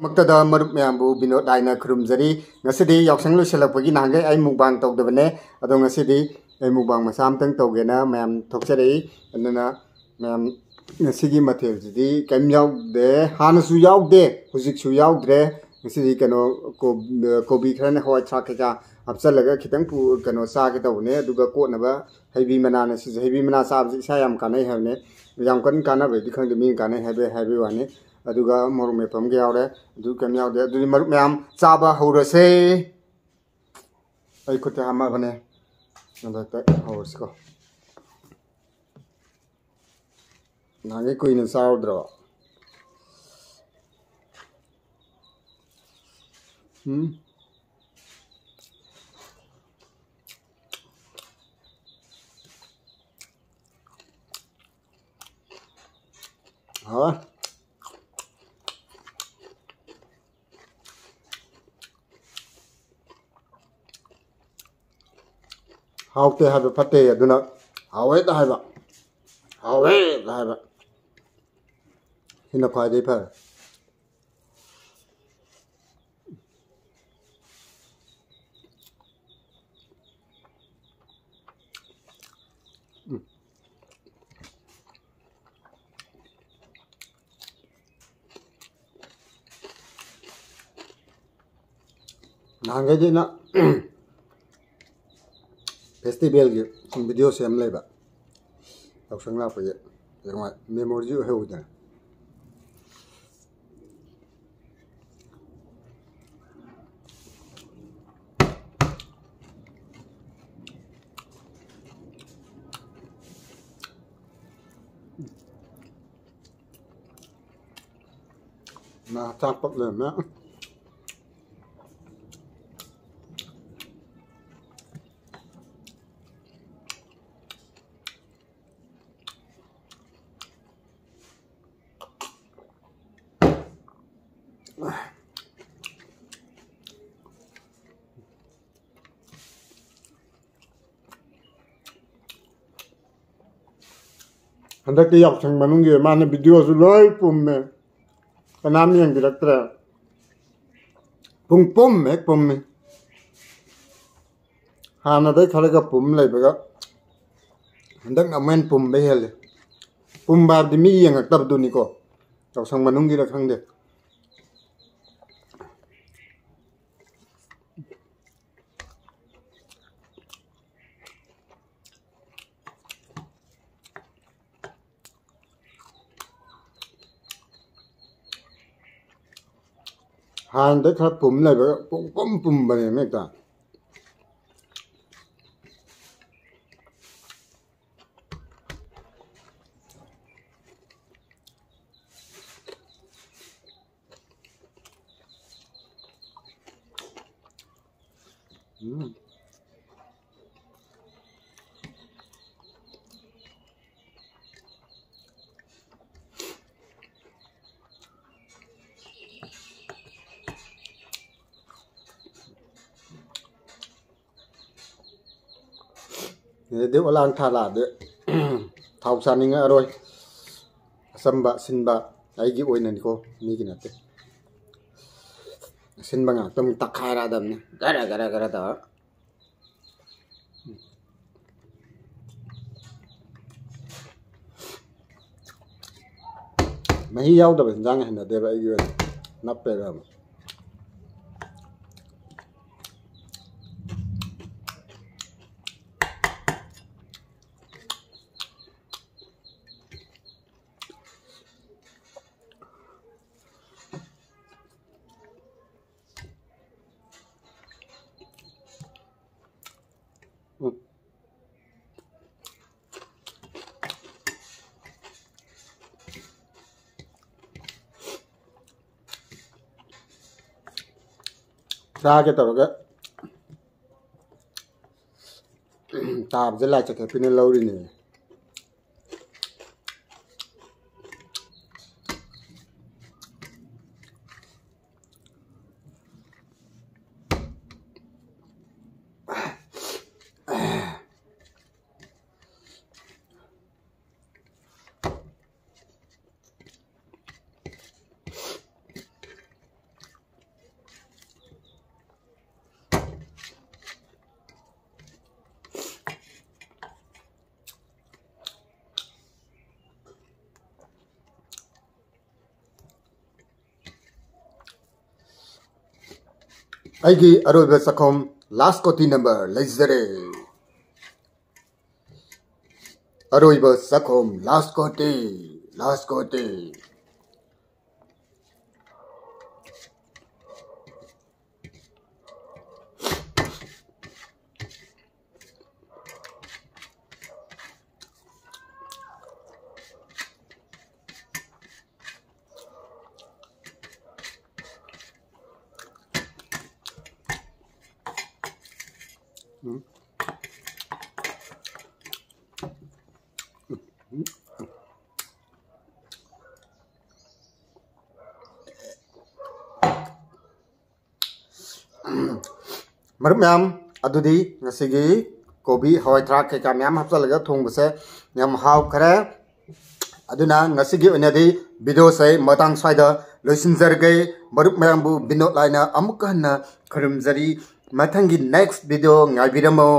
ꯃꯛꯇꯗ ꯃꯔꯨꯞ ꯃꯌꯥꯝꯕꯨ ꯕꯤꯅꯣꯗ ꯅꯥꯏꯅ ꯈꯨꯔꯨꯝꯖꯔꯤ ꯉꯁꯤꯗꯤ ꯌꯥꯎꯁꯪ ꯂꯣꯏꯁꯤꯜꯂꯛꯄꯒꯤ ꯅꯍꯥꯟꯒꯩ ꯑꯩ ꯃꯨꯛꯕꯥꯡ ꯇꯧꯗꯕꯅꯦ ꯑꯗꯣ ꯉꯁꯤꯗꯤ ꯑꯩ ꯃꯨꯛꯕꯥꯡ ꯃꯆꯥ ꯑꯃꯇꯪ ꯇꯧꯒꯦꯅ ꯃꯌꯥꯝ ꯊꯣꯛꯆꯔꯛꯏ ꯑꯗꯨꯅ ꯃꯌꯥꯝ ꯉꯁꯤꯒꯤ ꯃꯊꯦꯜꯁꯤꯗꯤ ꯀꯩꯝ ꯌꯥꯎꯗꯦ ꯍꯥꯟꯅꯁꯨ ꯌꯥꯎꯗꯦ ꯍꯧꯖꯤꯛꯁꯨ ꯌꯥꯎꯗ꯭ꯔꯦ ꯉꯁꯤꯗꯤ ꯀꯩꯅꯣ ꯀꯣꯕꯤ ꯈꯔꯅ ꯍꯋꯥꯏ ꯊꯔꯥꯛ ꯀꯩꯀꯥ ꯍꯥꯞꯆꯜꯂꯒ ꯈꯤꯇꯪ ꯀꯩꯅꯣ ꯆꯥꯒꯦ ꯇꯧꯕꯅꯦ ꯑꯗꯨꯒ ꯀꯣꯠꯅꯕ ꯍꯩꯕꯤ ꯃꯅꯥꯅ ꯁꯤꯁꯦ ꯍꯩꯕꯤ ꯃꯅꯥ ꯆꯥꯕꯁꯤ ꯏꯁꯥ ꯌꯥꯝ ꯀꯥꯟꯅꯩ ꯍꯥꯏꯕꯅꯦ ꯌꯥꯝ ꯀꯟꯅ ꯀꯥꯟꯅꯕꯗꯤ ꯈꯪꯗꯦ ꯃꯤꯅ ꯀꯥꯟꯅꯩ ꯍꯥꯏꯕꯒꯤ ꯋꯥꯅꯤ ꯑꯗꯨꯒ ꯃꯣꯔꯣꯛ ꯃꯦꯠꯄꯝꯒ ꯌꯥꯎꯔꯦ ꯑꯗꯨ ꯀꯩꯝ ꯌꯥꯎꯗꯦ ꯑꯗꯨꯗꯤ ꯃꯔꯨꯞ ꯃꯌꯥꯝ ꯆꯥꯕ ꯍꯧꯔꯁꯦ ꯑꯩ ꯈꯨꯠꯇ ꯍꯥꯝꯃꯕꯅꯦ ꯑꯗꯨꯗ ꯍꯧꯔꯁꯤꯀꯣ ꯅꯍꯥꯟꯒꯩ ꯀꯨꯏꯅ ꯆꯥꯔꯨꯗ꯭ꯔꯕ ꯍꯥꯎꯋꯦ ꯍꯥꯎꯇꯦ ꯍꯥꯏꯕ ꯐꯠꯇꯦ ꯑꯗꯨꯅ ꯍꯥꯎꯋꯦꯗ ꯍꯥꯏꯕ ꯍꯥꯎꯋꯦꯗ ꯍꯥꯏꯕ ꯁꯤꯅ ꯈ꯭ꯋꯥꯏꯗꯒꯤ ꯐꯔꯦ ꯅꯍꯥꯟꯒꯩꯗꯤꯅ ꯐꯦꯁꯇꯤꯚꯦꯜꯒꯤ ꯁꯨꯝ ꯚꯤꯗꯤꯑꯣ ꯁꯦꯝ ꯂꯩꯕ ꯌꯥꯎꯁꯪ ꯂꯥꯛꯄꯒꯤ ꯌꯦꯡꯉꯣꯏ memory ꯑꯣꯏꯍꯧꯗꯅ 나 짬밥 넣으면 한덕기 역행 많은 게 많은 비디오를 널 뿜매 그남이 연기했더라 붕 뿜매 뿜매 하나도 칼가 뿜래 버가 한덕 나면 뿜매 해래 뿜바디 미 연락답도니고 역행 많은 게라 상대 한데 가 뿜래 버가 뿜뿜 뿜바네 맥다 Nếu Lan thà là được thảo sản như rồi sâm bạ xin bạ ấy cái ôi này cô mi cái nào thế xin bằng à tâm tắc hai ra đầm này gara đó mấy dâu đâu bình răng này để vậy rồi nắp về rồi ra cái tàu cái tạm sẽ lại cho cái pin lâu đi nè ꯑꯩꯒꯤ ꯑꯔꯣꯏꯕ ꯆꯈꯣꯝ last ꯀꯣꯇꯤ number ꯂꯩꯖꯔꯦ ꯑꯔꯣꯏꯕ ꯆꯈꯣꯝ last ꯀꯣꯇꯤ मरुप ma'am अदुदी ngasiगी कोबी हवाई थ्राक कैका ma'am हपचलगा थोंबसे यम हाव खरे अदुना ngasiगी ओनदी video से Matang स्वाइदा लोसिनजरगे मरुप ma'am बु बिनोद लाइना अमुक हन्ना खरुमजरी मथंगी नेक्स्ट वीडियो ngaibiramo